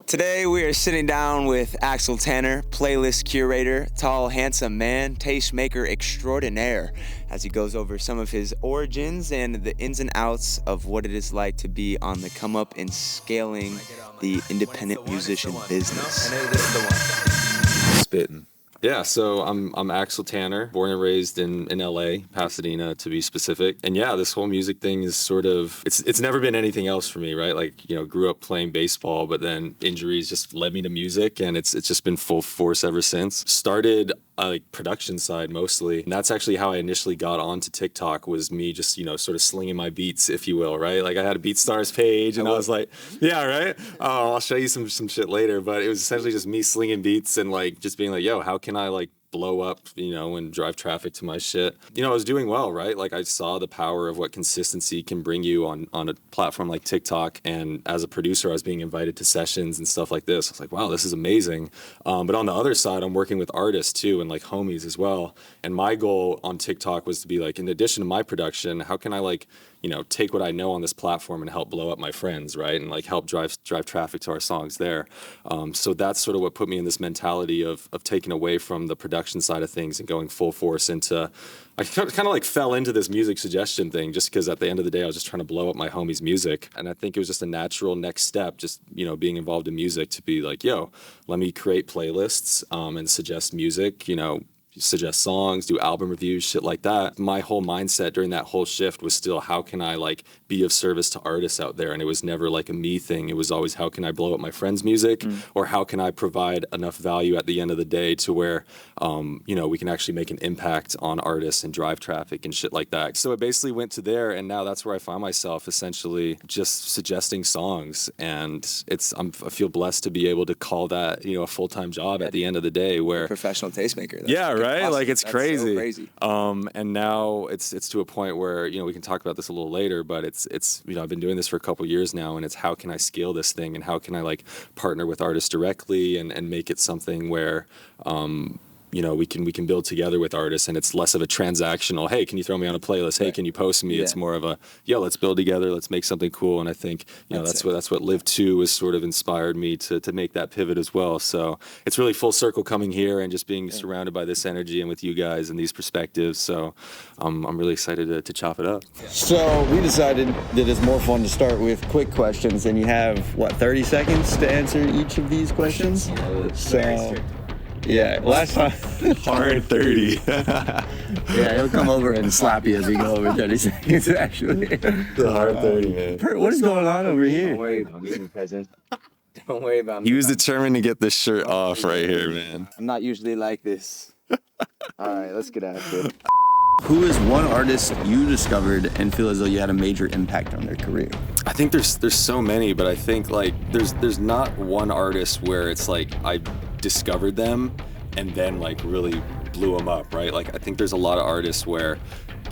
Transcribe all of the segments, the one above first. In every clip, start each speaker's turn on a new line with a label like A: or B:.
A: Today we are sitting down with Axel Tanner, playlist curator, tall, handsome man, tastemaker extraordinaire, as he goes over some of his origins and the ins and outs of what it is like to be on the come up in scaling the independent musician business.
B: Spitting. Yeah, so I'm Axel Tanner, born and raised in LA, Pasadena to be specific. And yeah, this whole music thing is sort of, it's never been anything else for me, right? Like, grew up playing baseball, but then injuries just led me to music, and it's just been full force ever since. Started like production side mostly, and that's actually how I initially got onto TikTok, was me just sort of slinging my beats, if you will, right? Like I had a BeatStars page, and I was like, yeah, right. Oh, I'll show you some shit later, but it was essentially just me slinging beats and like just being like, yo, how can I like blow up, and drive traffic to my shit. I was doing well, right? Like I saw the power of what consistency can bring you on a platform like TikTok. And as a producer, I was being invited to sessions and stuff like this. I was like, wow, this is amazing. But on the other side, I'm working with artists too, and like homies as well. And my goal on TikTok was to be like, in addition to my production, how can I like, take what I know on this platform and help blow up my friends, right? And like help drive traffic to our songs there. So that's sort of what put me in this mentality of taking away from the production side of things and going full force into, I kind of like fell into this music suggestion thing just because at the end of the day, I was just trying to blow up my homies' music. And I think it was just a natural next step, just, being involved in music, to be like, yo, let me create playlists and suggest music, suggest songs, do album reviews, shit like that. My whole mindset during that whole shift was still, how can I like be of service to artists out there? And it was never like a me thing. It was always, how can I blow up my friends' music, or how can I provide enough value at the end of the day to where, we can actually make an impact on artists and drive traffic and shit like that. So it basically went to there, and now that's where I find myself, essentially just suggesting songs. And I feel blessed to be able to call that, a full-time job at the end of the day, where
A: Professional tastemaker.
B: Yeah, right. Awesome. Like it's
A: That's
B: crazy.
A: So crazy.
B: And now it's to a point where we can talk about this a little later, but it's I've been doing this for a couple years now, and it's how can I scale this thing, and how can I like partner with artists directly and make it something where we can build together with artists, and it's less of a transactional, hey, can you throw me on a playlist? Hey, can you post me? Yeah. It's more of a, let's build together, let's make something cool. And I think that's what Live 2 has sort of inspired me to make that pivot as well. So it's really full circle coming here and just being surrounded by this energy and with you guys and these perspectives. So I'm really excited to chop it up.
C: So we decided that it's more fun to start with quick questions, and you have 30 seconds to answer each of these questions. Yeah, last time.
B: Hard 30.
C: Yeah, he'll come over and slap you as we go over 30 seconds, actually.
B: The hard 30, man.
C: Pert, what is going on over here?
A: Don't worry about me, present. Don't worry about me.
B: He was determined to get this shirt off right here, man.
A: I'm not usually like this. All right, let's get after it.
C: Who is one artist you discovered and feel as though you had a major impact on their career?
B: I think there's so many, but I think like there's not one artist where it's like I discovered them and then like really blew them up, right? Like I think there's a lot of artists where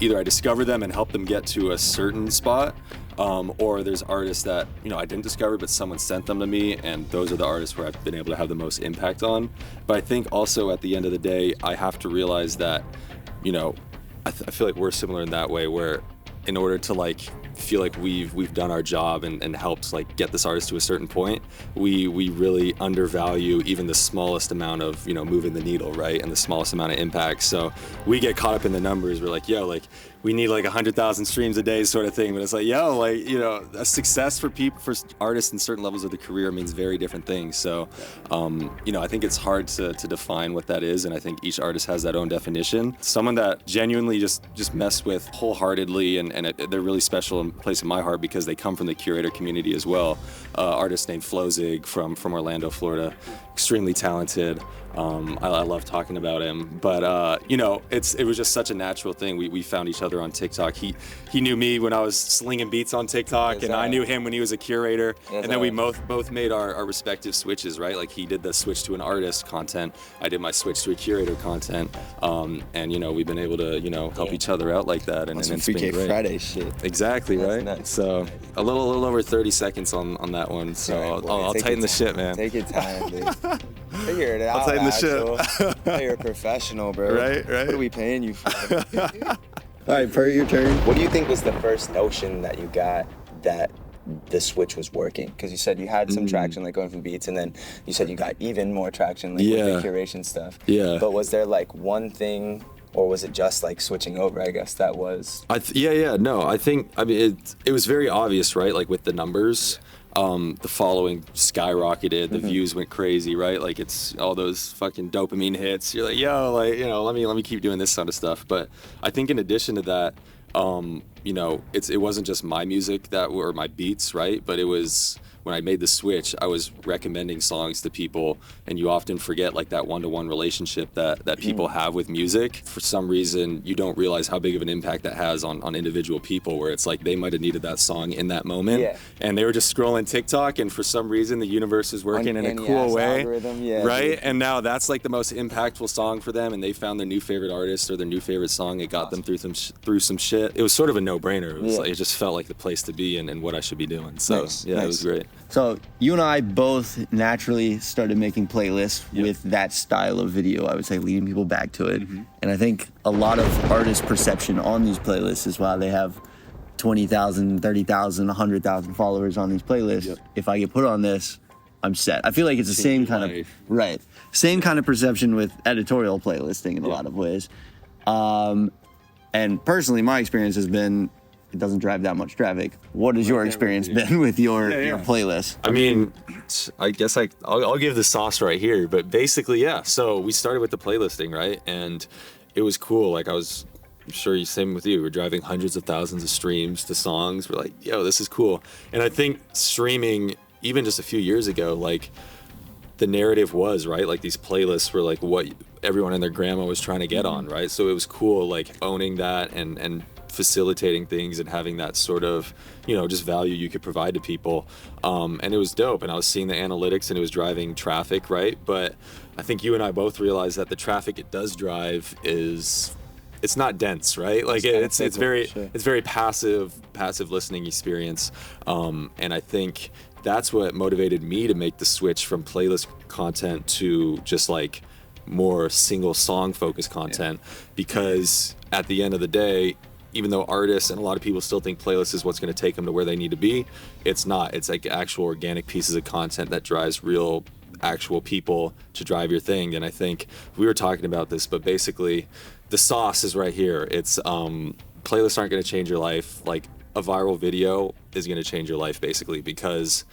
B: either I discovered them and helped them get to a certain spot, or there's artists that I didn't discover, but someone sent them to me, and those are the artists where I've been able to have the most impact on. But I think also at the end of the day, I have to realize that I feel like we're similar in that way, where in order to like feel like we've done our job and helped like get this artist to a certain point, we really undervalue even the smallest amount of moving the needle, right, and the smallest amount of impact. So we get caught up in the numbers. We're like, like we need like 100,000 streams a day sort of thing, but it's like a success for artists in certain levels of the career means very different things. So I think it's hard to define what that is, and I think each artist has that own definition. Someone that genuinely just mess with wholeheartedly, and they're really special and place in my heart because they come from the curator community as well. Artist named Flozig from Orlando, Florida, extremely talented. I love talking about him, but it was just such a natural thing. We found each other on TikTok. He knew me when I was slinging beats on TikTok, and I knew him when he was a curator. And then we both made our respective switches, right? Like he did the switch to an artist content, I did my switch to a curator content, and we've been able to help each other out like that, and it's been great.
C: Friday shit.
B: Exactly, right?
C: Nuts.
B: So a little over 30 seconds on that one. So I'll tighten the shit, man.
A: Take your time, dude. Figure it out.
B: I'll tighten the shit.
A: You're a professional, bro.
B: Right.
A: What are we paying you for?
C: All right, Pert, your turn.
A: What do you think was the first notion that you got that the switch was working? Because you said you had some traction, like going from beats, and then you said you got even more traction, like with the curation stuff.
B: Yeah.
A: But was there like one thing, or was it just like switching over? I guess that was.
B: No, I think, I mean, it was very obvious, right? Like with the numbers, the following skyrocketed, the views went crazy, right? Like it's all those fucking dopamine hits. You're like, yo, like, you know, let me keep doing this kind of stuff. But I think in addition to that, you know, it wasn't just my music that were my beats, right? But it was, when I made the switch, I was recommending songs to people, and you often forget like that one-to-one relationship that people have with music. For some reason, you don't realize how big of an impact that has on individual people, where it's like they might have needed that song in that moment, and they were just scrolling TikTok, and for some reason the universe is working in a cool way, right? And now that's like the most impactful song for them, and they found their new favorite artist or their new favorite song. It got them through some shit. It was sort of a no-brainer. It was like, it just felt like the place to be and what I should be doing. So it was great.
C: So you and I both naturally started making playlists with that style of video, I would say, leading people back to it. And I think a lot of artist perception on these playlists is why they have 20,000, 30,000, 100,000 followers on these playlists. If I get put on this, I'm set. I feel like it's the same kind of, same kind of perception with editorial playlisting in a lot of ways. And personally, my experience has been, it doesn't drive that much traffic. What has your experience been with your playlist?
B: I mean, I guess I'll give the sauce right here, but basically, so we started with the playlisting, right? And it was cool. Like I'm sure same with you. We're driving hundreds of thousands of streams to songs. We're like, yo, this is cool. And I think streaming, even just a few years ago, like the narrative was, right? Like these playlists were like what everyone and their grandma was trying to get on, right? So it was cool, like owning that and facilitating things and having that sort of, you know, just value you could provide to people. And it was dope. And I was seeing the analytics and it was driving traffic, right? But I think you and I both realized that the traffic it does drive it's not dense, right? Like it's very passive listening experience. And I think that's what motivated me to make the switch from playlist content to just like more single song focused content, because at the end of the day, even though artists and a lot of people still think playlist is what's going to take them to where they need to be, it's not. It's like actual organic pieces of content that drives real actual people to drive your thing. And I think we were talking about this, but basically the sauce is right here. It's playlists aren't going to change your life. Like a viral video is going to change your life basically, because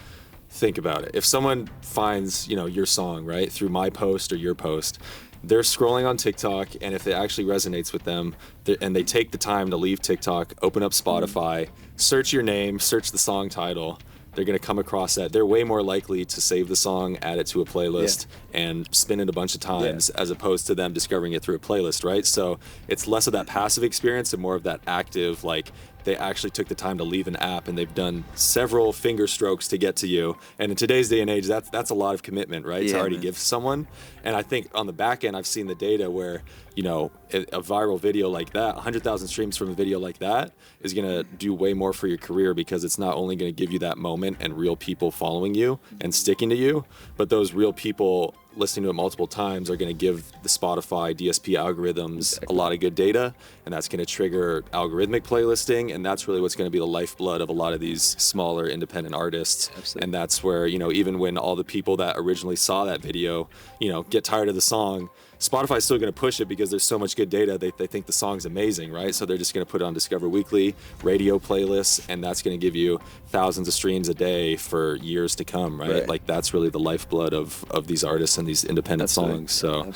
B: think about it. If someone finds, you know, your song, right, through my post or your post, they're scrolling on TikTok, and if it actually resonates with them, and they take the time to leave TikTok, open up Spotify, search your name, search the song title, they're going to come across that. They're way more likely to save the song, add it to a playlist, and spin it a bunch of times, as opposed to them discovering it through a playlist, right? So it's less of that passive experience and more of that active, like, they actually took the time to leave an app and they've done several finger strokes to get to you. And in today's day and age, that's a lot of commitment, right? To already give someone. And I think on the back end, I've seen the data where, you know, a viral video like that, 100,000 streams from a video like that is going to do way more for your career, because it's not only going to give you that moment and real people following you and sticking to you, but those real people listening to it multiple times are going to give the Spotify DSP algorithms a lot of good data, and that's going to trigger algorithmic playlisting, and that's really what's going to be the lifeblood of a lot of these smaller independent artists. And that's where, you know, even when all the people that originally saw that video, you know, get tired of the song, Spotify's still going to push it because there's so much good data. They think the song's amazing, right? So they're just going to put it on Discover Weekly, radio playlists, and that's going to give you thousands of streams a day for years to come, right? Like that's really the lifeblood of these artists and these independent songs. So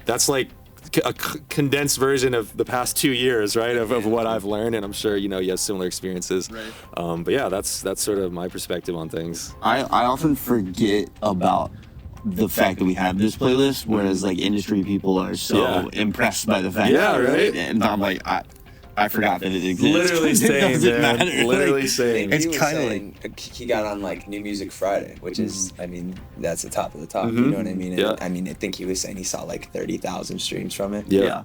B: that's like a condensed version of the past 2 years, right? Of what I've learned, and I'm sure, you know, you have similar experiences. But yeah, that's sort of my perspective on things.
C: I often forget about the fact that we have this playlist, whereas like industry people are so impressed by the fact and I'm like, I forgot that it exists.
B: Literally same, man.
C: Matter.
B: Literally
C: like,
B: same.
A: It's kind of like he got on like New Music Friday, which is, I mean, that's the top of the top. You know what I mean? And, I mean, I think he was saying he saw like 30,000 streams from it.
C: Yeah.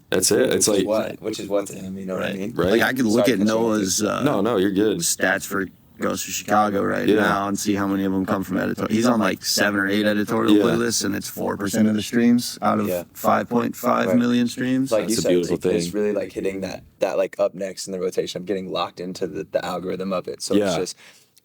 B: That's it. It's like
A: which is what to him, you know what I mean?
C: Like I could look at Noah's
B: no, you're good.
C: stats for goes to Chicago right now and see how many of them come from editorial. He's on like 7 or 8 editorial playlists, and it's 4% of the streams out of 5.5 million streams.
A: Like you
B: That's a
A: said,
B: beautiful
A: like,
B: thing.
A: it's really like hitting that like up next in the rotation. I'm getting locked into the algorithm of it. So it's just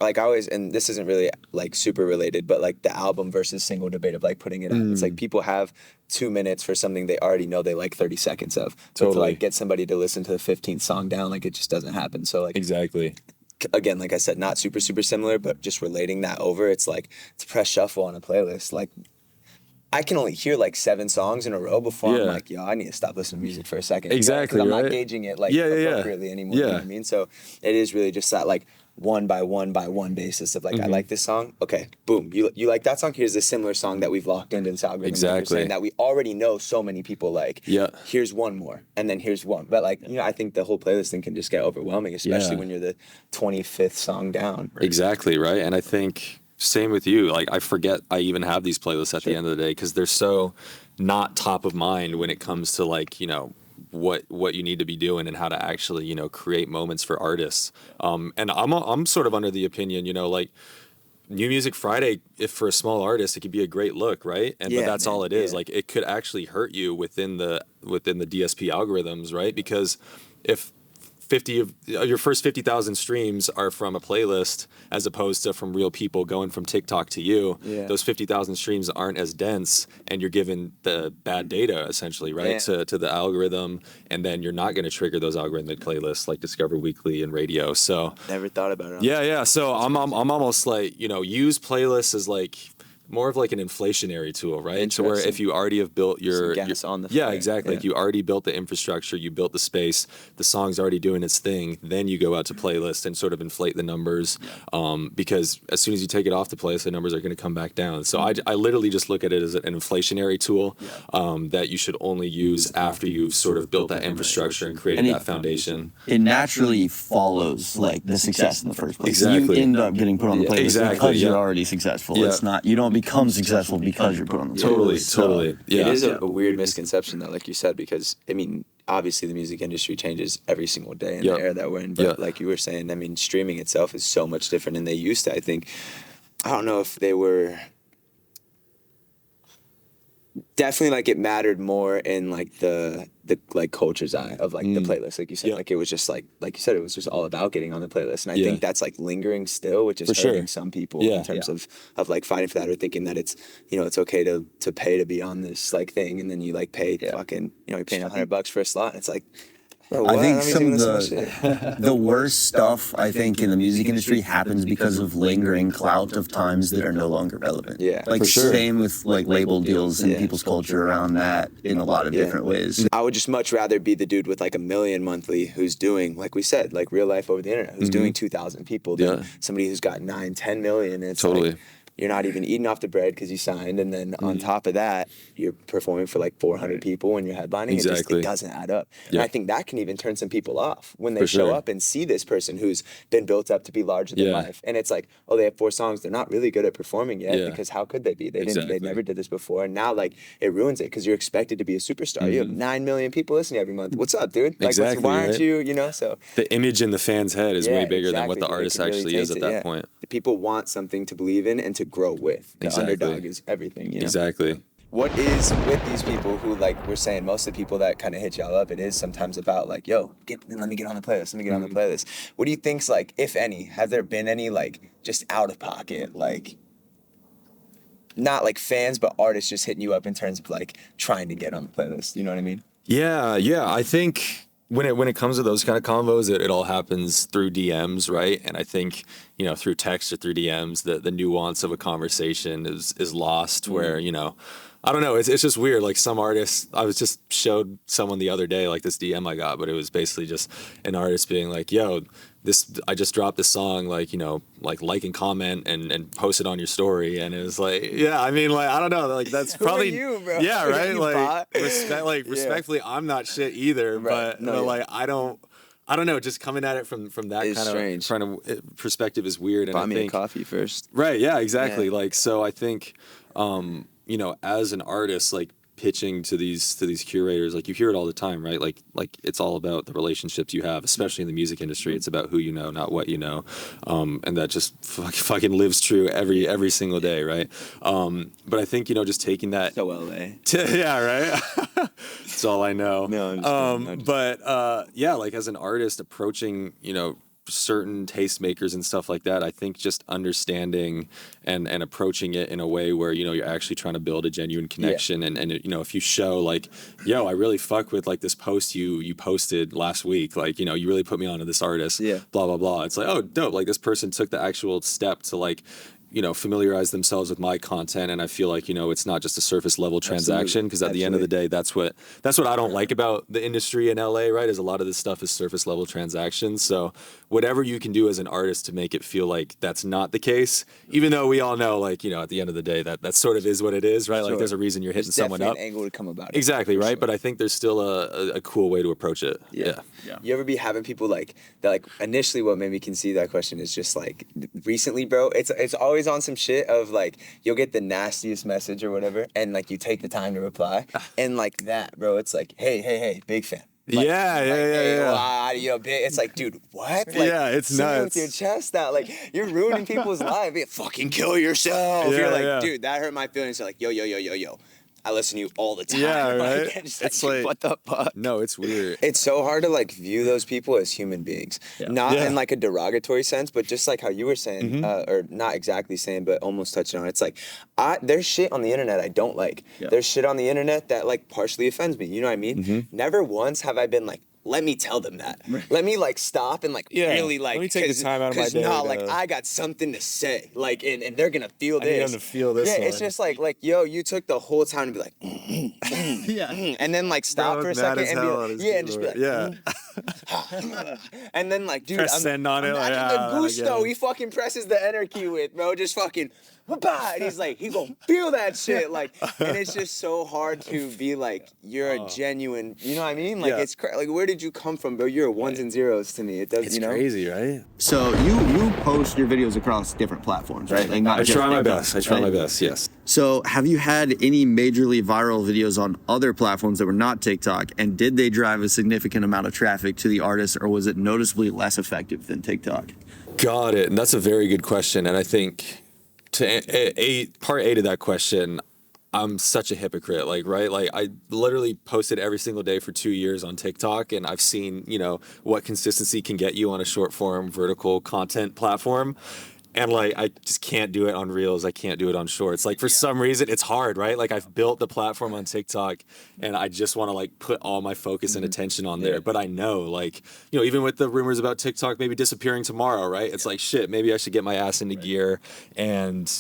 A: like I always, and this isn't really like super related, but like the album versus single debate of like putting it out. It's like people have 2 minutes for something they already know they like 30 seconds of. But to like get somebody to listen to the 15th song down, like it just doesn't happen. So like
B: Exactly.
A: Again, like I said, not super similar, but just relating that over, it's like to press shuffle on a playlist. Like I can only hear like 7 songs in a row before I'm like, yo, I need to stop listening to music for a second.
B: Exactly,
A: I'm
B: right?
A: not gauging it like appropriately anymore. You know what I mean? So it is really just that like one by one basis of like, I like this song. Okay, boom. You like that song? Here's a similar song that we've locked into this algorithm. Like you're saying, that we already know so many people like. Yeah. Here's one more, and then here's one. But like, you know, I think the whole playlist thing can just get overwhelming, especially when you're the 25th song down. Right?
B: Exactly, right? And I think same with you. Like I forget I even have these playlists at the end of the day because they're so not top of mind when it comes to like, you know, what you need to be doing and how to actually, you know, create moments for artists. And I'm sort of under the opinion, you know, like New Music Friday, if for a small artist, it could be a great look, right? And but that's all it is. Like it could actually hurt you within the DSP algorithms, right? Because if 50 of your first 50,000 streams are from a playlist as opposed to from real people going from TikTok to you, those 50,000 streams aren't as dense, and you're given the bad data essentially, right, to the algorithm, and then you're not going to trigger those algorithmic playlists like Discover Weekly and radio. So
A: never thought about it.
B: Yeah. So I'm almost like, you know, use playlists as like more of like an inflationary tool, right? So where if you already have built your
A: gas on the fire.
B: Exactly. Like you already built the infrastructure, you built the space, the song's already doing its thing, then you go out to playlist and sort of inflate the numbers, because as soon as you take it off the playlist, the numbers are going to come back down. So I literally just look at it as an inflationary tool that you should only use after you've sort of built that infrastructure and created that foundation.
C: It naturally follows like the success in the first place.
B: Exactly.
C: You end up getting put on the playlist because you're already successful. It's not, you don't become successful because you're put on the playlist.
B: Totally.
A: It is a weird misconception though, like you said, because I mean, obviously the music industry changes every single day in the era that we're in. But like you were saying, I mean, streaming itself is so much different than they used to. I think, I don't know if they were definitely like it mattered more in like the like culture's eye of like the playlist, like you said, like it was just like you said, it was just all about getting on the playlist, and I think that's like lingering still, which is hurting some people in terms of like fighting for that, or thinking that it's, you know, it's okay to pay to be on this like thing, and then you like pay fucking, you know, you're paying $100 for a slot, and it's like, bro,
C: I think some of the worst stuff, I think, in the music industry happens because of lingering clout of times that are no longer relevant. Like same with like label deals and people's culture around that in a lot of different ways.
A: I would just much rather be the dude with like 1 million monthly who's doing, like we said, like real life over the internet, who's doing 2,000 people than somebody who's got 9-10 million. And it's like, you're not even eating off the bread because you signed, and then on top of that, you're performing for like 400 people when you're headlining. It doesn't add up. And I think that can even turn some people off when they show up and see this person who's been built up to be larger than life. And it's like, oh, they have 4 songs. They're not really good at performing yet because how could they be? They never did this before. And now like it ruins it because you're expected to be a superstar. You have 9 million people listening every month. What's up, dude? Like, why aren't you, you know? So
B: the image in the fan's head is way bigger than what the artist actually is at that point.
A: People want something to believe in and to grow with. The underdog is everything. You know?
B: Exactly.
A: What is with these people who, like we're saying, most of the people that kind of hit y'all up, it is sometimes about like, yo, let me get on the playlist. Let me get on the playlist. What do you think's like, if any, have there been any like just out of pocket, like not like fans, but artists just hitting you up in terms of like trying to get on the playlist? You know what I mean?
B: Yeah. I think when it comes to those kind of combos, it all happens through DMs, right? And I think, you know, through text or through DMs, the nuance of a conversation is lost. Where, you know, I don't know, it's just weird. Like some artists, I was just showed someone the other day like this DM I got, but it was basically just an artist being like, yo, I just dropped this song, like, you know, like and comment and post it on your story. And it was like, yeah, I mean, like, I don't know, like that's probably
A: Who are you, bro?
B: Yeah, right.
A: You
B: Like respectfully, I'm not shit either, but like I don't know, just coming at it from that
A: it's
B: kind of perspective is weird. And
A: Buy
B: I
A: me
B: think,
A: a coffee first.
B: Right, yeah, exactly. Like, so I think, you know, as an artist, like pitching to these curators, like you hear it all the time, right? Like it's all about the relationships you have, especially in the music industry. It's about who you know, not what you know, and that just fucking lives true every single day, right? But I think just taking that.
A: So LA.
B: Yeah, right. That's all I know.
A: No, I'm just kidding.
B: But yeah, like as an artist approaching certain tastemakers and stuff like that, I think just understanding and approaching it in a way where you're actually trying to build a genuine connection, and if you show like, yo, I really fuck with like this post you posted last week, like you really put me onto this artist, blah blah blah. It's like, oh dope, like this person took the actual step to like familiarize themselves with my content, and I feel like it's not just a surface level transaction, because at the end of the day, that's what I don't like about the industry in LA, right? Is a lot of this stuff is surface level transactions. So whatever you can do as an artist to make it feel like that's not the case, even though we all know, like at the end of the day, that sort of is what it is, right? Like there's a reason you're hitting someone up.
A: An angle to come about it.
B: Exactly, right? Sure. But I think there's still a cool way to approach it. Yeah.
A: You ever be having people like that? Like initially, what made me conceive that question is just like recently, bro. It's always on some shit of like you'll get the nastiest message or whatever, and like you take the time to reply, and like that, bro. It's like, hey, big fan. Like, it's like, dude, what? Like,
B: it's nuts.
A: With your chest out, like you're ruining people's lives. Fucking kill yourself. You're like, dude, that hurt my feelings. You're like, yo. I listen to you all the time.
B: Yeah, right.
A: It's like, what the fuck?
B: No, it's weird.
A: It's so hard to like view those people as human beings, not in like a derogatory sense, but just like how you were saying, or not exactly saying, but almost touching on it. It's like, there's shit on the internet I don't like. Yeah. There's shit on the internet that like partially offends me. You know what I mean? Never once have I been like, let me tell them that. Right. Let me like stop and like really like.
B: Let me take the time out of my day.
A: Like I got something to say. Like and they're gonna feel this.
B: I need them to feel this.
A: Yeah, it's just like yo, you took the whole time to be like, and then like stop for a second and be like, and just be like, and then like, dude,
B: press send on it.
A: The gusto he fucking presses the enter key with, bro, just fucking. And he's like, he gonna feel that shit, like, and it's just so hard to be like, you're a genuine, you know what I mean? Like, it's like, where did you come from, bro? You're ones and zeros to me. It does,
B: it's crazy, right?
C: So you post your videos across different platforms, right? Like, not
B: I
C: just
B: try my
C: TikTok,
B: best. I try my best. Yes.
C: So have you had any majorly viral videos on other platforms that were not TikTok, and did they drive a significant amount of traffic to the artist, or was it noticeably less effective than TikTok?
B: Got it. And that's a very good question, and I think. To part A to that question, I'm such a hypocrite, like, right? Like I literally posted every single day for 2 years on TikTok, and I've seen, what consistency can get you on a short form vertical content platform. And like, I just can't do it on Reels. I can't do it on Shorts. Like for some reason, it's hard, right? Like I've built the platform on TikTok, and I just want to like put all my focus and attention on there. But I know, like, even with the rumors about TikTok maybe disappearing tomorrow, right? It's like, shit, maybe I should get my ass into gear and,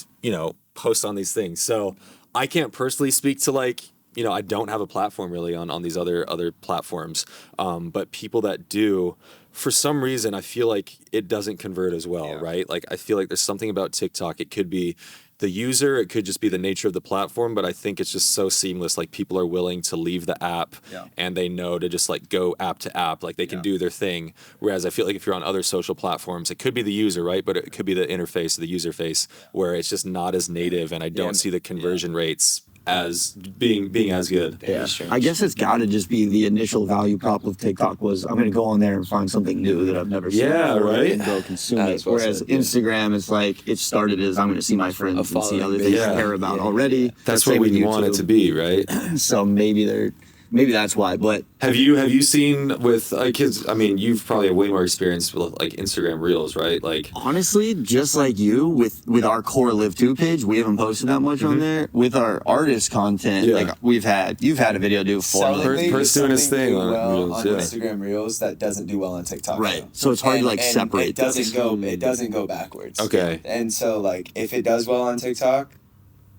B: post on these things. So I can't personally speak to like, I don't have a platform really on these other platforms. But people that do, for some reason, I feel like it doesn't convert as well, right? Like I feel like there's something about TikTok. It could be the user, it could just be the nature of the platform, but I think it's just so seamless. Like people are willing to leave the app and they know to just like go app to app, like they can do their thing. Whereas I feel like if you're on other social platforms, it could be the user, right? But it could be the interface, the user face, where it's just not as native, and I don't see the conversion rates as being as good.
C: Yeah. I guess it's got to just be the initial value prop of TikTok was, I'm going to go on there and find something new that I've never seen before,
B: right?
C: And go consume it. Whereas Instagram is like, it started as I'm going to see my friends and see other things I care about already.
B: That's what we want it to be, right?
C: So maybe that's why. But
B: have you seen with kids? I mean, you've probably had way more experience with like Instagram Reels, right? Like
C: honestly, just like you with our core Live 2 page, we haven't posted that much on there. With our artist content, like you've had a video do 400.
B: Pert's doing his thing on Reels,
D: on Instagram Reels that doesn't do well on TikTok.
C: Right. So it's hard to like separate.
D: It doesn't go backwards.
B: Okay.
D: And so like if it does well on TikTok,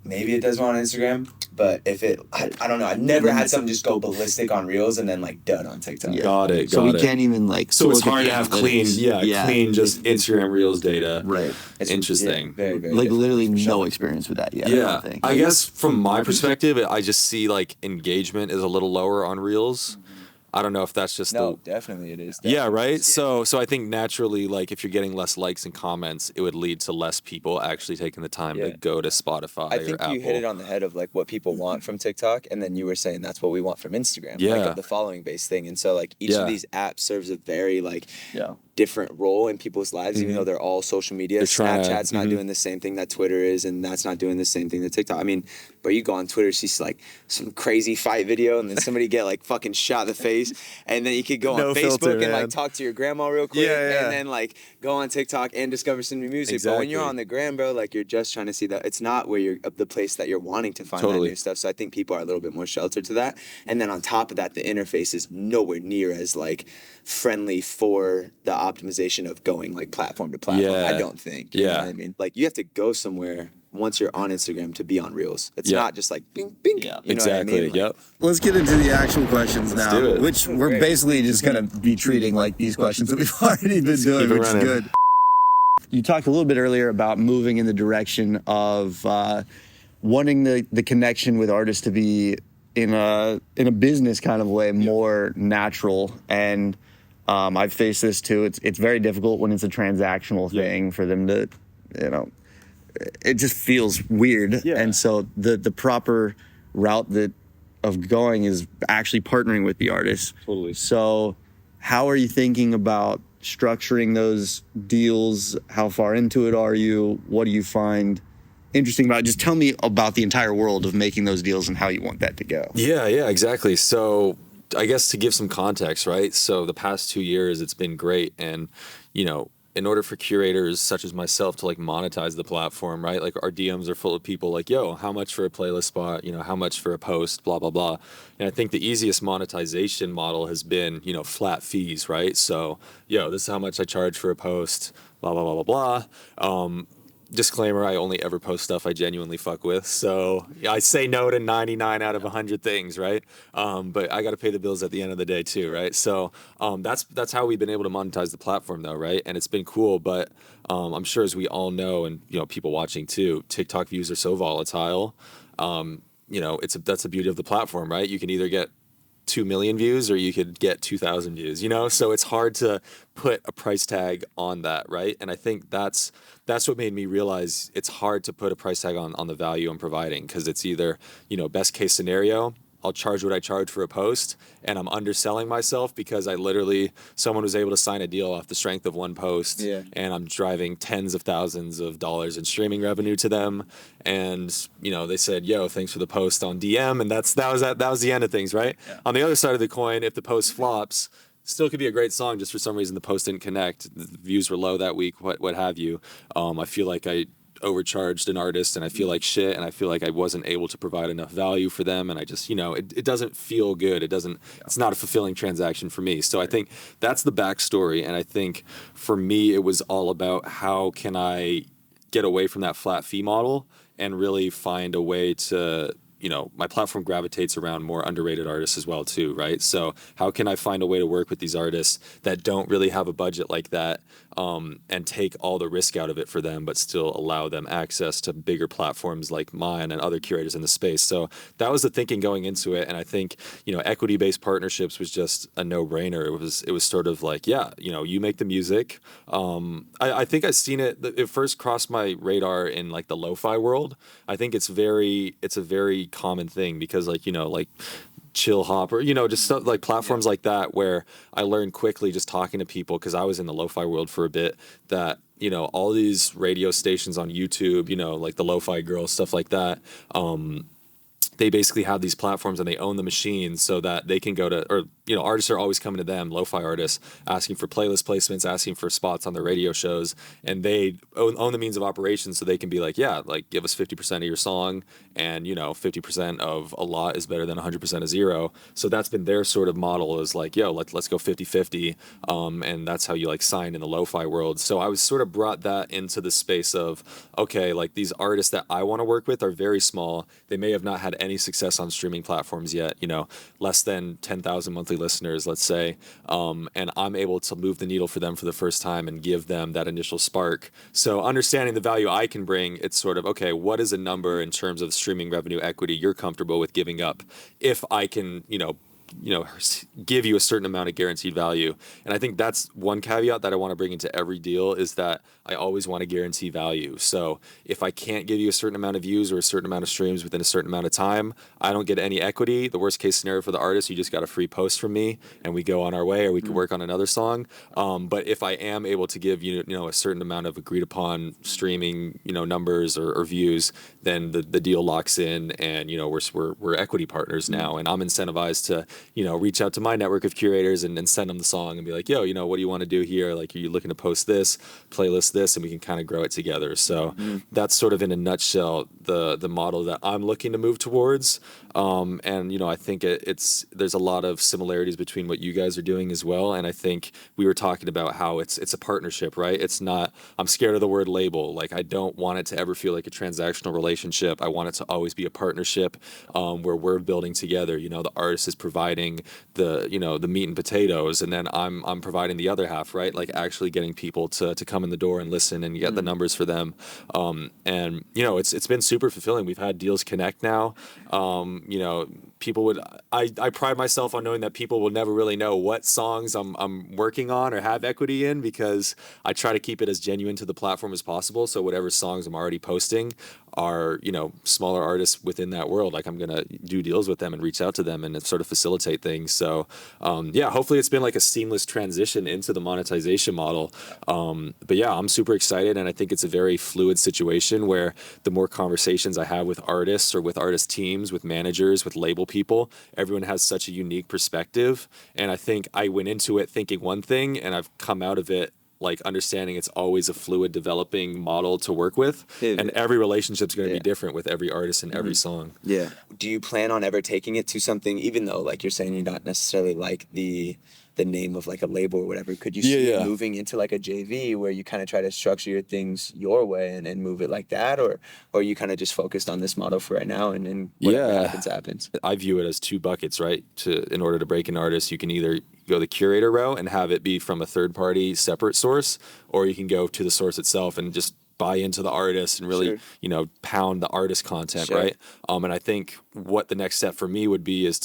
D: maybe it does well on Instagram. But if I don't know. I've never had something just go ballistic on Reels and then like done on TikTok.
C: Yeah.
B: Got it.
C: So we can't even like.
B: So it's hard to have clean just Instagram Reels data.
C: Right.
B: It's interesting.
D: Yeah, very, very
C: like literally no experience with that yet.
B: Yeah. I guess from my perspective, I just see like engagement is a little lower on Reels. I don't know if that's just
D: No, definitely it is.
B: yeah,
D: Definitely.
B: right. So I think naturally, like if you're getting less likes and comments, it would lead to less people actually taking the time to go to Spotify
D: I
B: or
D: think
B: Apple.
D: you hit it on the head of like what people want from TikTok, and then you were saying that's what we want from Instagram,
B: Yeah.
D: like the following based thing. And so like each
B: Yeah.
D: of these apps serves a very like
C: Yeah.
D: different role in people's lives, even though they're all social media.
B: They're trying to-
D: Snapchat's not doing the same thing that Twitter is, and that's not doing the same thing that TikTok. I mean, but you go on Twitter, see like some crazy fight video, and then somebody get like fucking shot in the face, and then you could go
B: No
D: on Facebook
B: filter,
D: and
B: man.
D: like talk to your grandma real quick,
B: Yeah, yeah.
D: and then like go on TikTok and discover some new music. But when you're
B: Exactly.
D: on the gram, bro, like you're just trying to see that it's not where you're the place that you're wanting to find
B: Totally.
D: that new stuff. So I think people are a little bit more sheltered to that. And then on top of that, the interface is nowhere near as like friendly for the optimization of going like platform to platform.
B: Yeah.
D: I don't think. You know
B: Yeah.
D: what I mean? Like you have to go somewhere once you're on Instagram to be on Reels. It's
B: Yeah.
D: not just like bing bing.
C: Yeah.
D: You know
B: Exactly.
D: what I mean? Like,
B: Yep.
C: Let's get into the actual questions now,
B: do it.
C: which we're
D: Great.
C: basically just going to be treating like these questions that we've already been doing,
B: keep it
C: which
B: running.
C: is good. You talked a little bit earlier about moving in the direction of wanting the connection with artists to be in a business kind of way, more natural. And I've faced this too. It's very difficult when it's a transactional thing for them to, you know, it just feels weird.
B: Yeah.
C: And so the proper route of going is actually partnering with the artist.
B: Totally.
C: So how are you thinking about structuring those deals? How far into it are you? What do you find interesting about it? Just tell me about the entire world of making those deals and how you want that to go.
B: Yeah, exactly. So I guess to give some context, right? So the past 2 years, it's been great. And, you know, in order for curators such as myself to like monetize the platform, right? Like our DMs are full of people like, yo, how much for a playlist spot? You know, how much for a post, blah, blah, blah. And I think the easiest monetization model has been, you know, flat fees, right? So, yo, this is how much I charge for a post, blah, blah, blah, blah, blah. Disclaimer, I only ever post stuff I genuinely fuck with. So I say no to 99 out of 100 things, right? But I got to pay the bills at the end of the day too, right? So that's how we've been able to monetize the platform though, right? And it's been cool, but I'm sure as we all know, and you know, people watching too, TikTok views are so volatile. You know, that's the beauty of the platform, right? You can either get 2 million views or you could get 2,000 views, you know? So it's hard to put a price tag on that, right? And I think that's what made me realize it's hard to put a price tag on the value I'm providing, because it's either, you know, best case scenario, I'll charge what I charge for a post and I'm underselling myself because someone was able to sign a deal off the strength of one post, and I'm driving tens of thousands of dollars in streaming revenue to them. And, you know, they said, yo, thanks for the post on DM. And that was the end of things, right? Yeah. On the other side of the coin, if the post flops, still could be a great song, just for some reason the post didn't connect, the views were low that week, what have you. I feel like I overcharged an artist and I feel like shit, and I feel like I wasn't able to provide enough value for them, and I just, you know, it doesn't feel good. It's not a fulfilling transaction for me. So I think that's the backstory, and I think for me it was all about how can I get away from that flat fee model and really find a way to, you know, my platform gravitates around more underrated artists as well too, right? So how can I find a way to work with these artists that don't really have a budget like that, and take all the risk out of it for them, but still allow them access to bigger platforms like mine and other curators in the space? So that was the thinking going into it. And I think, you know, equity-based partnerships was just a no-brainer. It was sort of like, yeah, you know, you make the music. I think I've seen it first crossed my radar in like the lo-fi world. I think it's a very common thing, because like, you know, like Chill Hop or, you know, just stuff like platforms like that, where I learned quickly just talking to people, because I was in the lo-fi world for a bit, that, you know, all these radio stations on YouTube, you know, like the Lo-Fi Girls, stuff like that, they basically have these platforms and they own the machines so that they can go to, or, you know, artists are always coming to them, lo-fi artists, asking for playlist placements, asking for spots on their radio shows, and they own the means of operation, so they can be like, yeah, like give us 50% of your song, and, you know, 50% of a lot is better than 100% of zero. So that's been their sort of model, is like, yo, let's go 50-50, and that's how you like sign in the lo-fi world. So I was sort of brought that into the space of, okay, like these artists that I want to work with are very small. They may have not had any success on streaming platforms yet, you know, less than 10,000 monthly listeners, let's say, and I'm able to move the needle for them for the first time and give them that initial spark. So understanding the value I can bring, it's sort of, okay, what is a number in terms of streaming revenue equity you're comfortable with giving up if I can, you know, give you a certain amount of guaranteed value. And I think that's one caveat that I want to bring into every deal, is that I always want to guarantee value. So if I can't give you a certain amount of views or a certain amount of streams within a certain amount of time, I don't get any equity. The worst case scenario for the artist, you just got a free post from me and we go on our way, or we could work on another song. But if I am able to give you a certain amount of agreed upon streaming numbers or views, then the deal locks in, and we're equity partners now, and I'm incentivized to reach out to my network of curators and send them the song and be like, yo, what do you want to do here? Like, are you looking to post this, playlist this, and we can kind of grow it together. So that's sort of in a nutshell the model that I'm looking to move towards. And I think there's a lot of similarities between what you guys are doing as well. And I think we were talking about how it's a partnership, right? It's not, I'm scared of the word label. Like, I don't want it to ever feel like a transactional relationship. I want it to always be a partnership, where we're building together. The artist is providing the meat and potatoes, and then I'm providing the other half, right? Like, actually getting people to come in the door and listen and get the numbers for them. And it's been super fulfilling. We've had deals connect now. People would, I pride myself on knowing that people will never really know what songs I'm working on or have equity in, because I try to keep it as genuine to the platform as possible. So whatever songs I'm already posting are, smaller artists within that world. Like, I'm going to do deals with them and reach out to them and sort of facilitate things. So, hopefully it's been like a seamless transition into the monetization model. But yeah, I'm super excited. And I think it's a very fluid situation where the more conversations I have with artists or with artist teams, with managers, with label people, everyone has such a unique perspective. And I think I went into it thinking one thing, and I've come out of it like understanding it's always a fluid developing model to work with. And every relationship's going to be different with every artist and every song.
A: Yeah. Do you plan on ever taking it to something, even though like you're saying you're not necessarily like the name of like a label or whatever, could you see it moving into like a JV where you kind of try to structure your things your way and move it like that, or are you kind of just focused on this model for right now, and whatever happens?
B: I view it as two buckets, right? In order to break an artist, you can either go the curator route and have it be from a third party separate source, or you can go to the source itself and just buy into the artist and really, pound the artist content, right? And I think what the next step for me would be is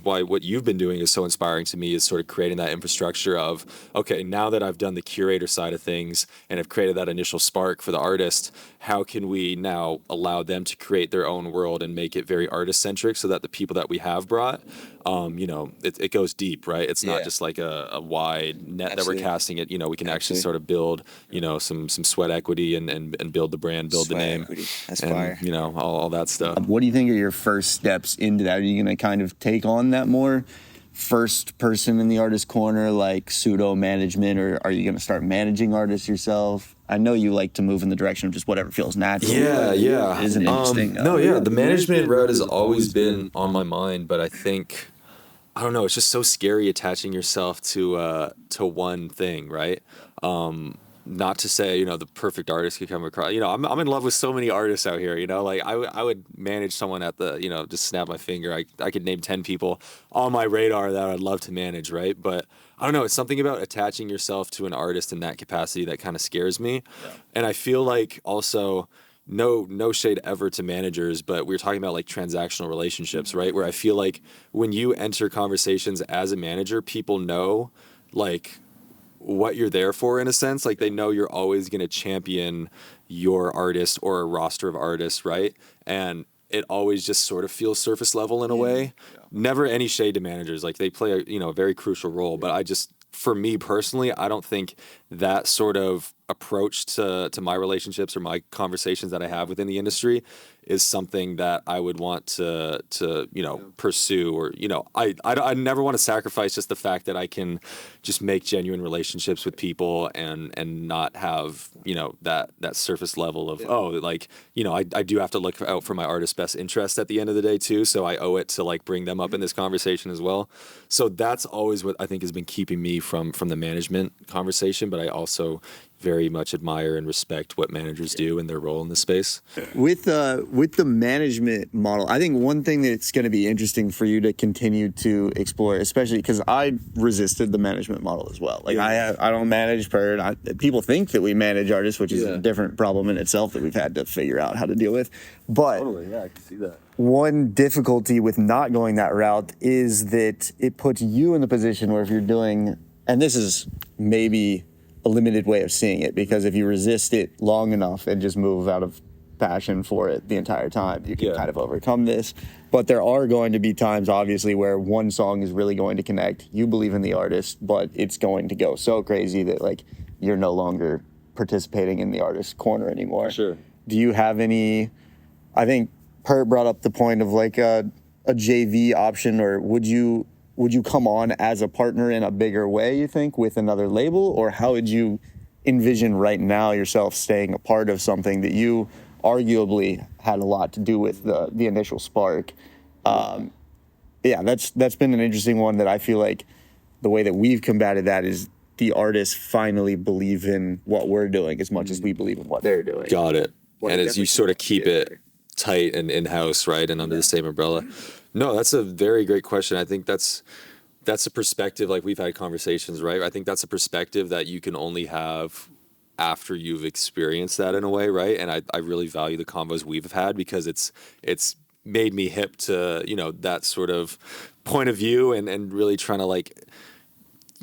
B: why what you've been doing is so inspiring to me, is sort of creating that infrastructure of, okay, now that I've done the curator side of things and have created that initial spark for the artist, how can we now allow them to create their own world and make it very artist centric, so that the people that we have brought, it goes deep, right? It's not just like a wide net that we're casting it. We can actually sort of build, some sweat equity and build the brand, build the name.
A: Equity. That's
B: and,
A: fire.
B: All that stuff.
C: What do you think are your first steps into that? Are you going to kind of take on that more first person in the artist corner, like pseudo management, or are you going to start managing artists yourself? I know you like to move in the direction of just whatever feels natural.
B: Yeah.
C: It is an interesting.
B: The management route has always been on my mind, but I think, I don't know, it's just so scary attaching yourself to one thing, right? Not to say, the perfect artist could come across. I'm in love with so many artists out here, like I would manage someone at the, just snap my finger. I could name 10 people on my radar that I'd love to manage, right? But I don't know, it's something about attaching yourself to an artist in that capacity that kind of scares me. Yeah. And I feel like also, no shade ever to managers, but we were talking about like transactional relationships, right? Where I feel like when you enter conversations as a manager, people know like what you're there for, in a sense. Like, they know you're always going to champion your artist or a roster of artists, right? And it always just sort of feels surface level in a way. Yeah. Never any shade to managers. Like, they play a very crucial role, but for me personally, I don't think that sort of approach to my relationships or my conversations that I have within the industry is something that I would want to pursue, or I never want to sacrifice just the fact that I can just make genuine relationships with people and not have that surface level of I do have to look out for my artist's best interest at the end of the day too, so I owe it to like bring them up in this conversation as well. So that's always what I think has been keeping me from the management conversation, but I also very much admire and respect what managers do in their role in the space.
C: With the management model, I think one thing that's going to be interesting for you to continue to explore, especially because I resisted the management model as well. Like I don't manage Pert. People think that we manage artists, which is a different problem in itself that we've had to figure out how to deal with. But
B: Totally, yeah, I can see that.
C: one difficulty with not going that route is that it puts you in the position where if you're doing, and this is maybe a limited way of seeing it, because if you resist it long enough and just move out of passion for it the entire time, you can kind of overcome this. But there are going to be times, obviously, where one song is really going to connect. You believe in the artist, but it's going to go so crazy that like you're no longer participating in the artist's corner anymore.
B: Sure.
C: Do you have any? I think Pert brought up the point of like a JV option, or would you come on as a partner in a bigger way, you think, with another label? Or how would you envision right now yourself staying a part of something that you arguably had a lot to do with the initial spark? That's been an interesting one that I feel like the way that we've combated that is the artists finally believe in what we're doing as much as we believe in what they're doing.
B: Got it. And as you sort of keep it tight and in-house, right, and under the same umbrella. No, that's a very great question. I think that's a perspective, like we've had conversations, right? I think that's a perspective that you can only have after you've experienced that in a way, right? And I really value the convos we've had because it's made me hip to, that sort of point of view and really trying to like,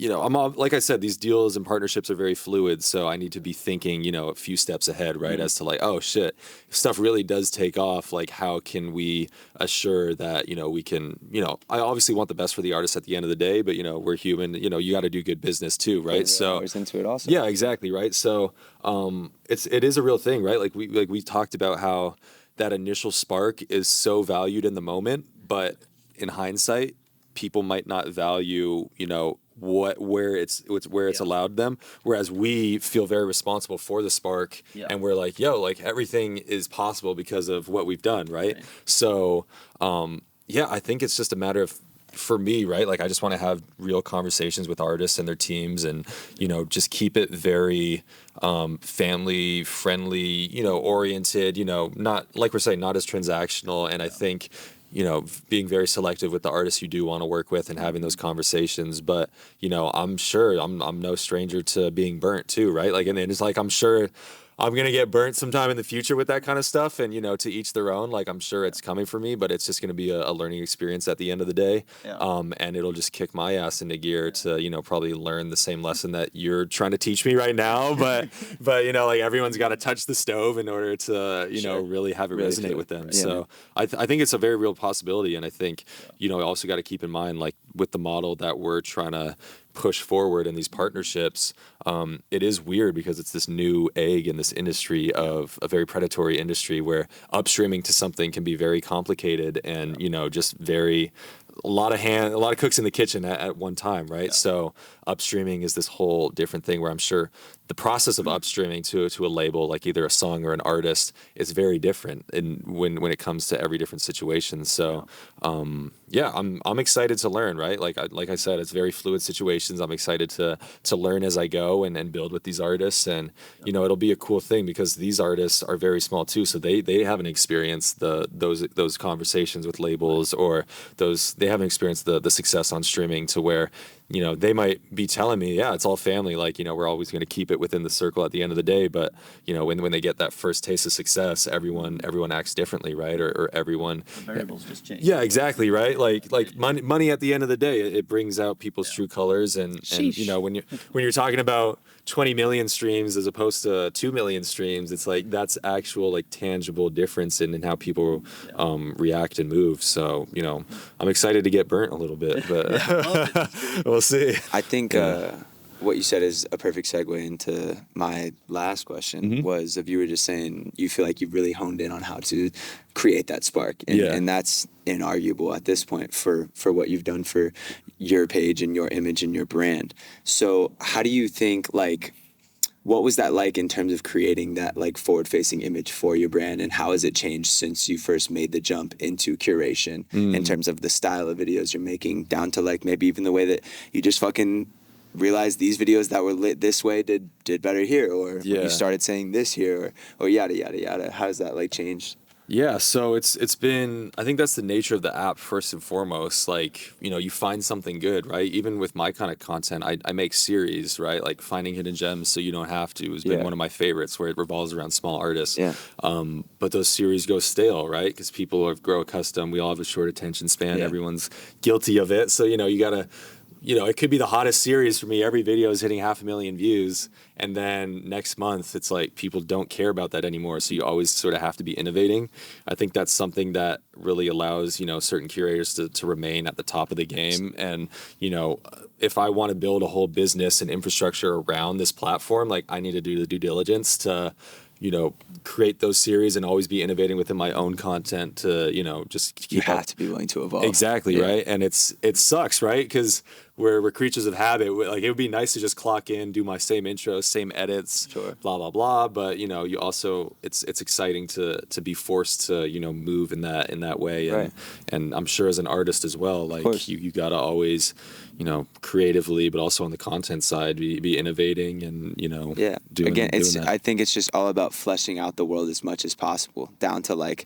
B: I'm all, like I said, these deals and partnerships are very fluid. So I need to be thinking, a few steps ahead, right? As to like, oh shit, if stuff really does take off, like how can we assure that, we can, I obviously want the best for the artist at the end of the day, but we're human, you got to do good business too, right? So
A: always into it also.
B: Yeah, exactly. Right. So, it is a real thing, right? Like we talked about how that initial spark is so valued in the moment, but in hindsight, people might not value, where it's allowed them, whereas we feel very responsible for the spark, and we're like, like everything is possible because of what we've done, right? So I think it's just a matter of, for me, right, like I just want to have real conversations with artists and their teams and just keep it very family friendly, oriented, not, like we're saying, not as transactional. And I think being very selective with the artists you do want to work with and having those conversations. But, I'm sure I'm no stranger to being burnt too, right? Like, and it's like, I'm sure I'm going to get burnt sometime in the future with that kind of stuff. And, to each their own, like, I'm sure it's coming for me, but it's just going to be a learning experience at the end of the day. And it'll just kick my ass into gear to, probably learn the same lesson that you're trying to teach me right now. But like everyone's got to touch the stove in order to, really have it resonate with them. Yeah. So I think it's a very real possibility. And I think, I also got to keep in mind, like with the model that we're trying to push forward in these partnerships, it is weird because it's this new egg in this industry of a very predatory industry where upstreaming to something can be very complicated and just a lot of cooks in the kitchen at one time, right? So upstreaming is this whole different thing where I'm sure the process of upstreaming to a label, like either a song or an artist, is very different when it comes to every different situation. So I'm excited to learn, right? Like I said, it's very fluid situations. I'm excited to learn as I go and build with these artists, and it'll be a cool thing because these artists are very small too, so they haven't experienced those conversations with labels, or they haven't experienced the success on streaming to where they might be telling me, it's all family, like we're always going to keep it within the circle at the end of the day, but when they get that first taste of success, everyone acts differently, right? Or everyone,
C: the variables just change.
B: Yeah, exactly, right? Like money at the end of the day, it brings out people's true colors, and when you're talking about 20 million streams as opposed to 2 million streams, it's like that's actual like tangible difference in how people react and move. So I'm excited to get burnt a little bit, but we'll see.
A: I think what you said is a perfect segue into my last question. Was if you were just saying you feel like you've really honed in on how to create that spark, and that's inarguable at this point for what you've done for your page and your image and your brand. So how do you think, like, what was that like in terms of creating that like forward-facing image for your brand, and how has it changed since you first made the jump into curation in terms of the style of videos you're making, down to like maybe even the way that you just fucking realized these videos that were lit this way did better here, or when you started saying this here, or yada yada yada? How does that like change?
B: Yeah, so it's been, I think that's the nature of the app first and foremost. Like, you know, you find something good, right? Even with my kind of content, I make series, right? Like finding hidden gems so you don't have to has been one of my favorites, where it revolves around small artists.
A: Yeah.
B: But those series go stale, right? Because people have grow accustomed. We all have a short attention span.
A: Yeah.
B: Everyone's guilty of it. So, you know, you gotta, you know, it could be the hottest series for me. Every video is hitting 500,000 views. And then next month, it's like people don't care about that anymore. So you always sort of have to be innovating. I think that's something that really allows, you know, certain curators to remain at the top of the game. And, you know, if I want to build a whole business and infrastructure around this platform, like I need to do the due diligence to, you know, create those series and always be innovating within my own content to, you know, just keep
A: You have
B: up.
A: to be willing to evolve.
B: Exactly, right? And it sucks, right? Because we're creatures of habit. Like, it would be nice to just clock in, do my same intro, same edits, blah, blah, blah. But, you know, you also, it's exciting to be forced to, you know, move in that way. And, and I'm sure as an artist as well, like you got to always, you know, creatively, but also on the content side, be innovating and, you know, doing that.
A: I think it's just all about fleshing out the world as much as possible, down to like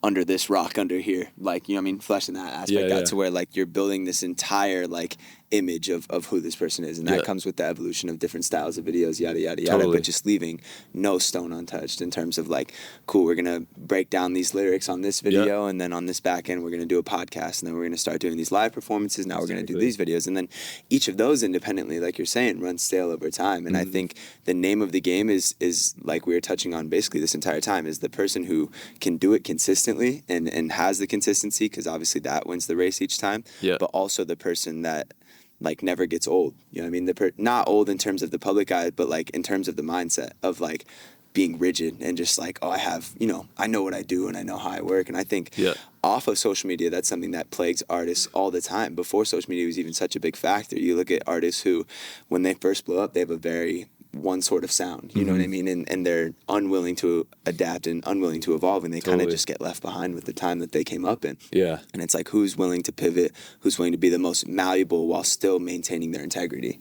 A: under this rock under here, like, you know what I mean, fleshing that aspect out to where like you're building this entire like image of who this person is, and that comes with the evolution of different styles of videos, yada yada yada, but just leaving no stone untouched in terms of like, cool, we're gonna break down these lyrics on this video, and then on this back end we're gonna do a podcast, and then we're gonna start doing these live performances, now we're gonna do these videos, and then each of those independently, like you're saying, runs stale over time. And I think the name of the game is like we were touching on basically this entire time, is the person who can do it consistently and has the consistency, because obviously that wins the race each time, but also the person that like never gets old. You know what I mean? Not old in terms of the public eye, but like in terms of the mindset of like being rigid and just like, oh, I have, you know, I know what I do and I know how I work. And I think off of social media, that's something that plagues artists all the time. Before social media was even such a big factor, you look at artists who, when they first blow up, they have a very one sort of sound, you know what I mean? And they're unwilling to adapt and unwilling to evolve, and they kind of just get left behind with the time that they came up in. And it's like, who's willing to pivot, who's willing to be the most malleable while still maintaining their integrity.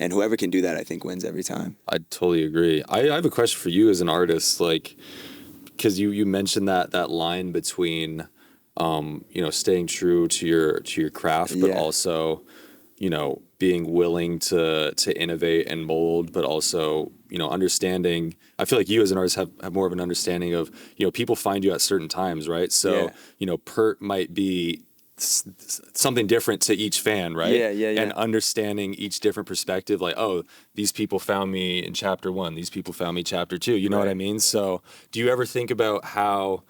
A: And whoever can do that, I think, wins every time.
B: I totally agree. I have a question for you as an artist, like, because you mentioned that line between, you know, staying true to your craft, but also, you know, being willing to innovate and mold, but also, you know, understanding. I feel like you as an artist have more of an understanding of, you know, people find you at certain times, right? So, you know, Pert might be something different to each fan, right? And understanding each different perspective, like, oh, these people found me in chapter 1, these people found me chapter 2, you know what I mean? So do you ever think about how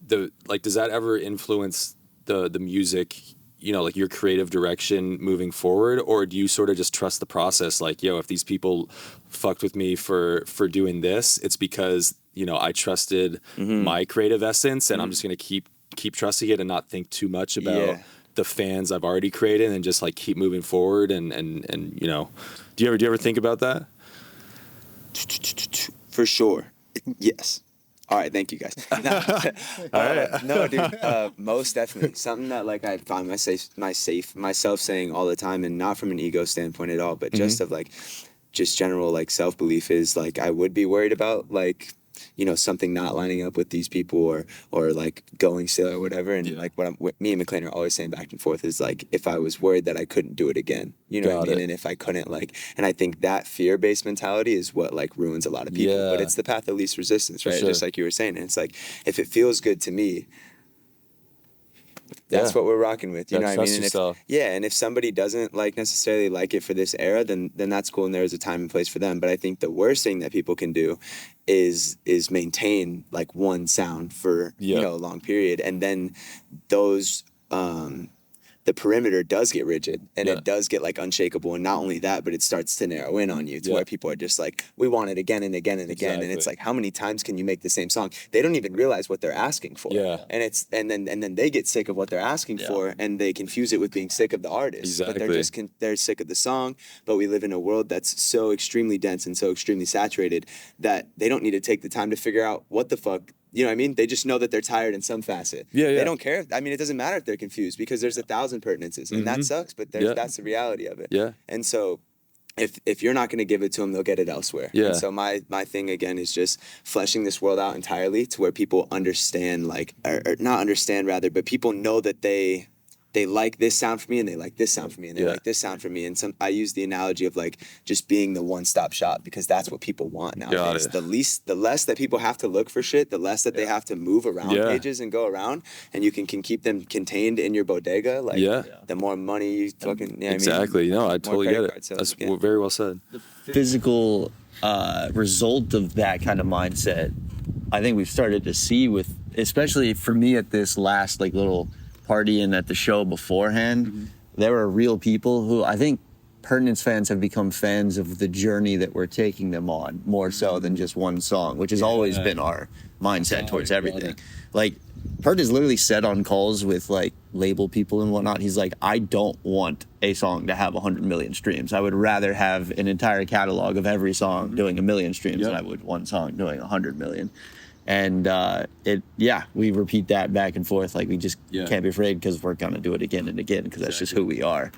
B: does that ever influence the music, you know, like your creative direction moving forward? Or do you sort of just trust the process? Like, yo, if these people fucked with me for doing this, it's because, you know, I trusted my creative essence, and I'm just going to keep trusting it and not think too much about the fans I've already created, and just like keep moving forward. And you know, do you ever think about that?
A: For sure. Yes. All right, thank you guys. No, dude, most definitely. Something that like I find myself saying all the time, and not from an ego standpoint at all, but just of like just general like self-belief, is like I would be worried about like, you know, something not lining up with these people or like going stale or whatever. And like what me and McLean are always saying back and forth is like, if I was worried that I couldn't do it again, you know what I mean? And if I couldn't like, and I think that fear-based mentality is what like ruins a lot of people, but it's the path of least resistance, right? Just like you were saying. And it's like, if it feels good to me, that's what we're rocking with, you know what I mean? And if somebody doesn't like necessarily like it for this era, then that's cool, and there's a time and place for them. But I think the worst thing that people can do is maintain like one sound for you know a long period, and then those the perimeter does get rigid, and it does get like unshakable. And not only that, but it starts to narrow in on you to where people are just like, we want it again and again and again. And it's like, how many times can you make the same song? They don't even realize what they're asking for. And then they get sick of what they're asking for, and they confuse it with being sick of the artist. But they're sick of the song. But we live in a world that's so extremely dense and so extremely saturated that they don't need to take the time to figure out what the fuck. You know what I mean? They just know that they're tired in some facet. They don't care. I mean, it doesn't matter if they're confused, because there's 1,000 pertinences, and that sucks, but that's the reality of it. And so if you're not going to give it to them, they'll get it elsewhere.
B: Yeah.
A: And so my thing again is just fleshing this world out entirely to where people understand, like, or not understand rather, but people know that they like this sound for me, and they like this sound for me, and they like this sound for me. And I use the analogy of like just being the one-stop shop, because that's what people want nowadays. The less that people have to look for shit, the less that they have to move around pages and go around, and you can keep them contained in your bodega. Like the more money you fucking
B: exactly. No, I totally get it. That's very well said.
C: The physical result of that kind of mindset, I think we've started to see with, especially for me at this last like little party and at the show beforehand, there were real people who I think Pertinence fans have become fans of the journey that we're taking them on, more so than just one song, which has always been our mindset towards everything. Like, Pert has literally said on calls with like label people and whatnot, he's like, I don't want a song to have 100 million streams. I would rather have an entire catalog of every song doing 1 million streams than I would one song doing 100 million. And we repeat that back and forth. Like, we just can't be afraid, because we're gonna do it again and again, because that's just who we are.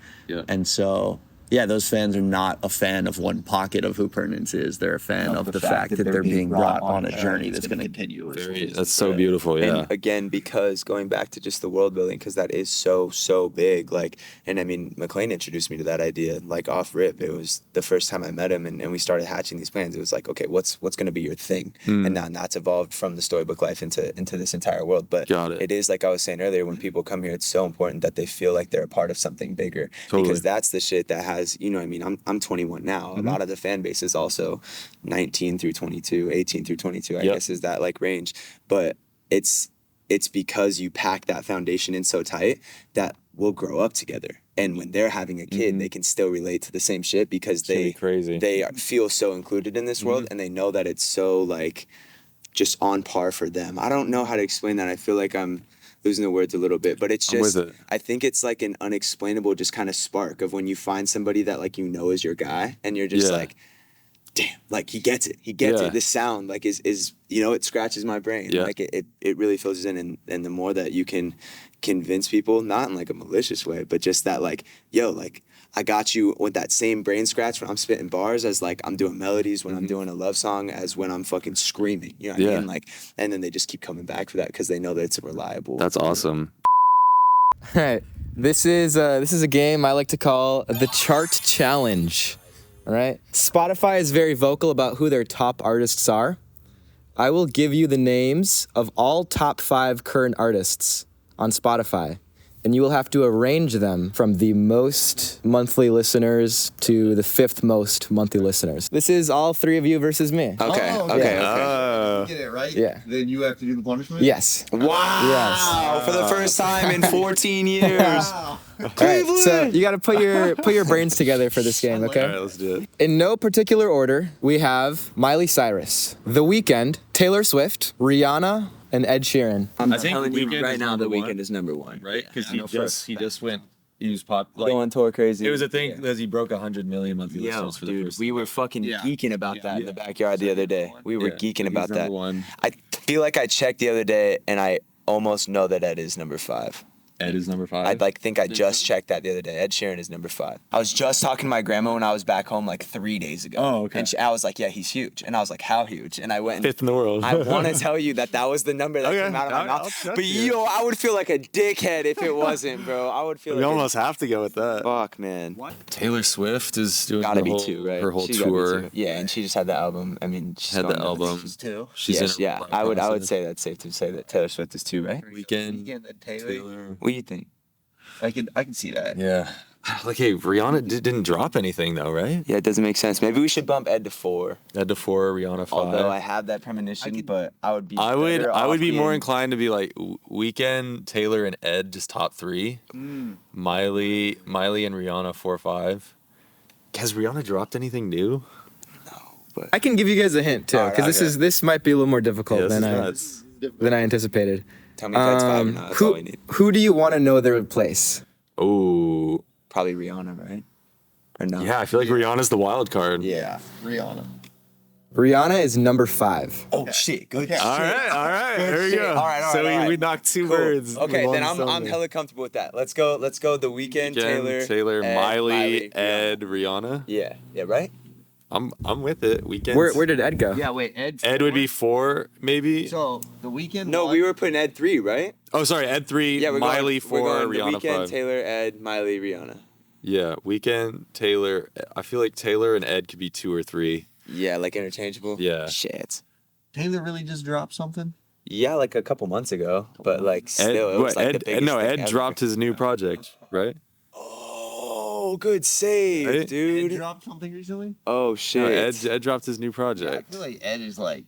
C: And so those fans are not a fan of one pocket of who Pertinence is. They're a fan of the fact that they're being brought on a journey that's going to continue.
B: That's so beautiful.
A: And again, because going back to just the world building, because that is so big. Like, and I mean, McLean introduced me to that idea, like, off rip. It was the first time I met him, and we started hatching these plans. It was like, okay, what's going to be your thing? And now that's evolved from the storybook life into this entire world. But it is, like I was saying earlier, when people come here, it's so important that they feel like they're a part of something bigger, because that's the shit that has, you know what I mean? I'm 21 now. A lot of the fan base is also 19 through 22, 18 through 22, I guess is that like range. But it's because you pack that foundation in so tight that we'll grow up together. And when they're having a kid, they can still relate to the same shit, because they feel so included in this world, and they know that it's so like just on par for them. I don't know how to explain that. I feel like I'm losing the words a little bit, but it's just, I think it's like an unexplainable just kind of spark of when you find somebody that like, you know, is your guy, and you're just like, damn, like he gets it. This sound like is you know, it scratches my brain. Like it really fills in, and the more that you can convince people, not in like a malicious way, but just that like, yo, like, I got you with that same brain scratch when I'm spitting bars as like I'm doing melodies when I'm doing a love song as when I'm fucking screaming. You know what I mean? Like, and then they just keep coming back for that because they know that it's reliable.
B: That's awesome.
E: All right, this is a game I like to call the Chart Challenge. All right, Spotify is very vocal about who their top artists are. I will give you the names of all top 5 current artists on Spotify, and you will have to arrange them from the most monthly listeners to the 5th most monthly listeners. This is all 3 of you versus me.
A: Okay.
C: You get it right?
E: Yeah.
C: Then you have to do the punishment?
E: Yes.
A: Wow.
E: Yes.
A: For the first time in 14 years.
C: Wow.
E: All right, so you got to put your brains together for this game, okay?
B: All right, let's do it.
E: In no particular order, we have Miley Cyrus, The Weeknd, Taylor Swift, Rihanna, and Ed Sheeran.
A: I'm
F: I think
A: telling you
F: Weeknd
A: right
F: is
A: now, The
F: number
A: Weeknd
F: one.
A: is number 1.
F: Right? Because he just went.
B: He was pop. Like,
A: Going tour crazy.
B: it was a thing because he broke 100 million monthly listeners for the
A: dude,
B: first.
A: we were fucking geeking about that in the backyard the other day. We were geeking about that.
B: One.
A: I feel like I checked the other day, and I almost know that Ed is number 5.
B: Ed is number 5.
A: I think I just checked that the other day. Ed Sheeran is number 5. I was just talking to my grandma when I was back home like 3 days ago.
B: Oh, okay.
A: And I was like, yeah, he's huge. And I was like, how huge? And I went.
B: 5th in the world.
A: I want to tell you that was the number that came out of my mouth. But I would feel like a dickhead if it wasn't, bro. I would feel.
B: We almost have to go with that.
A: Fuck, man.
B: Taylor Swift is doing
A: Gotta
B: the
A: be
B: whole,
A: 2, right?
B: her whole
A: She's gotta be
B: tour.
A: 2. Yeah, and she just had the album. I mean, she's
B: Had the
A: going nuts.
B: album.
C: She's 2.
B: She's
A: Yes,
B: in a
A: I would
B: process.
A: say that's safe to say that Taylor Swift is 2, right?
B: Weekend.
C: And Taylor.
B: Taylor.
A: What do you think?
C: I can see that.
B: Yeah. Like, hey, Rihanna didn't drop anything though, right?
A: Yeah, it doesn't make sense. Maybe we should bump Ed to 4.
B: Ed to 4, Rihanna 5.
A: Although I have that premonition, but I would be.
B: I would be more
A: in.
B: inclined to be like Weekend, Taylor, and Ed just top 3. Miley and Rihanna 4, 5. Has Rihanna dropped anything new?
E: I can give you guys a hint too, because this might be a little more difficult than I anticipated.
A: Tell me if that's 5 or not. That's all we need.
E: Who do you want to know their place?
B: Oh.
A: Probably Rihanna, right? Or no?
B: Yeah, I feel like Rihanna's the wild card.
C: Yeah, Rihanna.
E: Rihanna is number 5.
D: Oh shit! Good.
B: All right. There we go.
D: All right.
B: So we knocked 2 words.
A: Okay,
B: with
A: then
B: one
A: I'm
B: song.
A: hella comfortable with that. Let's go. The Weeknd, Taylor, Ed,
B: Miley,
A: Rihanna.
B: Ed, Rihanna.
A: Yeah, right.
B: I'm with it. Weekend.
E: Where did Ed go?
F: Yeah, wait, Ed.
B: Ed would be 4, maybe.
F: So the weekend.
A: No, we were putting Ed 3, right?
B: Oh, sorry. Ed 3.
A: Yeah,
B: Miley
A: we're
B: 4.
A: going
B: Rihanna
A: The Weeknd,
B: 5.
A: Taylor, Ed, Miley, Rihanna.
B: Yeah, Weekend, Taylor. I feel like Taylor and Ed could be 2 or 3.
A: Yeah, like interchangeable.
B: Yeah.
A: Shit.
F: Taylor really just dropped something.
A: Yeah, like a couple months ago, but like still, it was like the biggest thing
B: Ed
A: ever.
B: dropped his new project, right?
A: Oh, good save,
B: Right?
F: Ed
A: dude.
F: dropped something recently.
A: Oh
B: No,
A: shit.
B: Ed dropped his new
F: Yeah, I
B: project.
F: feel like Ed is like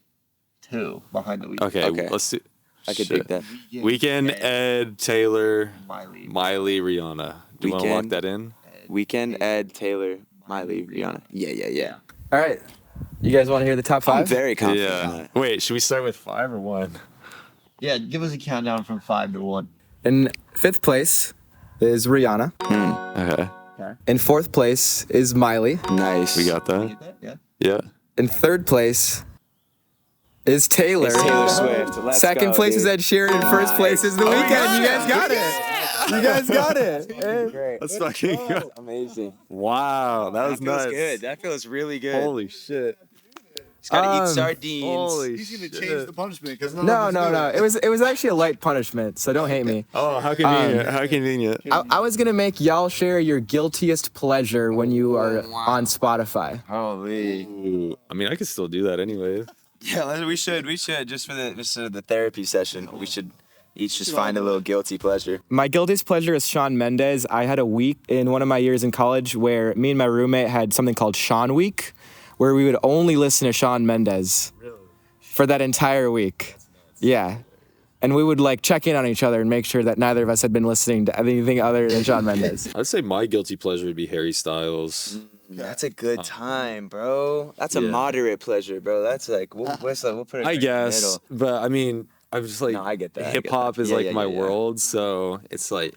F: 2 behind the weekend.
B: Okay, let's do.
A: I could
B: shit.
A: dig that.
B: Weekend, Ed, Taylor,
F: Miley.
B: Miley, Rihanna. Do you want to lock
A: Weeknd.
B: that in?
A: Weeknd, Ed, Taylor, Miley, Rihanna. Yeah.
E: All right. You guys want to hear the top 5?
A: I'm very confident in
B: Yeah.
A: that.
B: Wait, should we start with 5 or 1?
F: Yeah, give us a countdown from 5 to 1.
E: In 5th place is Rihanna.
B: Okay.
E: In 4th place is Miley.
A: Nice.
B: We got that?
F: Yeah.
B: Yeah.
E: In 3rd place is Taylor.
A: It's Taylor Swift. Let's
E: Second
A: go,
E: place
A: dude.
E: is Ed Sheeran. And first place is The Weeknd. You guys got it. You guys got it. Hey.
A: Great.
B: Let's fucking go.
A: Amazing.
B: Wow, that was
A: That feels
B: nuts.
A: good. That feels really good.
B: Holy shit.
A: Just gotta eat
E: Um,
A: sardines.
B: Holy
G: He's gonna
B: shit.
G: change the punishment because
E: No. It was actually a light punishment, so don't hate me.
B: Oh, how convenient. How convenient.
E: I was gonna make y'all share your guiltiest pleasure when you are on Spotify.
A: Holy.
B: Ooh, I mean, I could still do that anyway.
A: Yeah, we should just for the therapy session. We should each just find a little guilty pleasure.
E: My guiltiest pleasure is Shawn Mendes. I had a week in one of my years in college where me and my roommate had something called Shawn Week, where we would only listen to Shawn Mendes for that entire week. Yeah. And we would like check in on each other and make sure that neither of us had been listening to anything other than Shawn Mendes.
B: I'd say my guilty pleasure would be Harry Styles.
A: That's a good time, bro. That's a
B: Yeah.
A: moderate pleasure, bro. That's like we'll put it
B: I
A: right in the
B: guess,
A: middle.
B: but I mean, I'm just like
A: No, I get that, I get
B: hip hop
A: that.
B: is
A: Yeah,
B: like
A: yeah,
B: my
A: yeah, yeah.
B: world, so it's like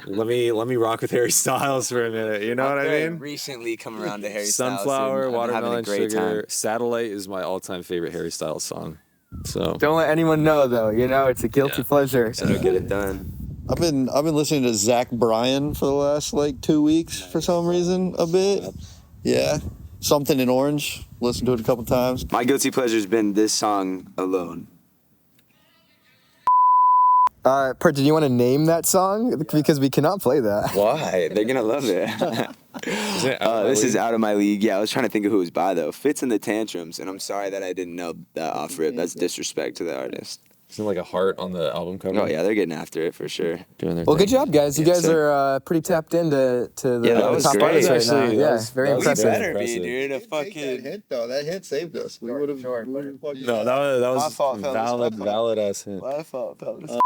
B: let me rock with Harry Styles for a minute. You know what I
A: Very
B: mean?
A: recently come around to Harry Styles.
B: Sunflower,
A: and I'm having a
B: Watermelon
A: great
B: Sugar,
A: time.
B: Satellite is my all-time favorite Harry Styles song. So
E: Don't let anyone know though, it's a guilty pleasure.
A: So to get it done.
G: I've been listening to Zach Bryan for the last like 2 weeks for some reason a bit. Yeah, Something in Orange. Listened to it a couple times.
A: My guilty pleasure's been this song alone.
E: Pert, did you want to name that song? Because we cannot play that.
A: Why? They're gonna love it. This is Out of My League. Yeah, I was trying to think of who it was by though. Fits in the Tantrums, and I'm sorry that I didn't know that off rip. That's disrespect to the artist.
B: isn't like a heart on the album cover?
A: Oh yeah, they're getting after it for sure.
B: Doing their
E: Well, good
B: thing.
E: job, guys. You
A: Yes,
E: guys
A: sir.
E: are pretty tapped into the
A: Yeah, that was
E: top
A: great.
E: artists right now.
B: Actually,
E: Yeah,
B: that was-
E: very
B: that was
E: impressive.
B: better.
A: Better be, dude. A
G: Take that
A: fucking.
G: hint though. That hint saved us. We would have.
B: No, that was
A: My fault, fellas.
B: valid ass hint.
A: My fault, fellas.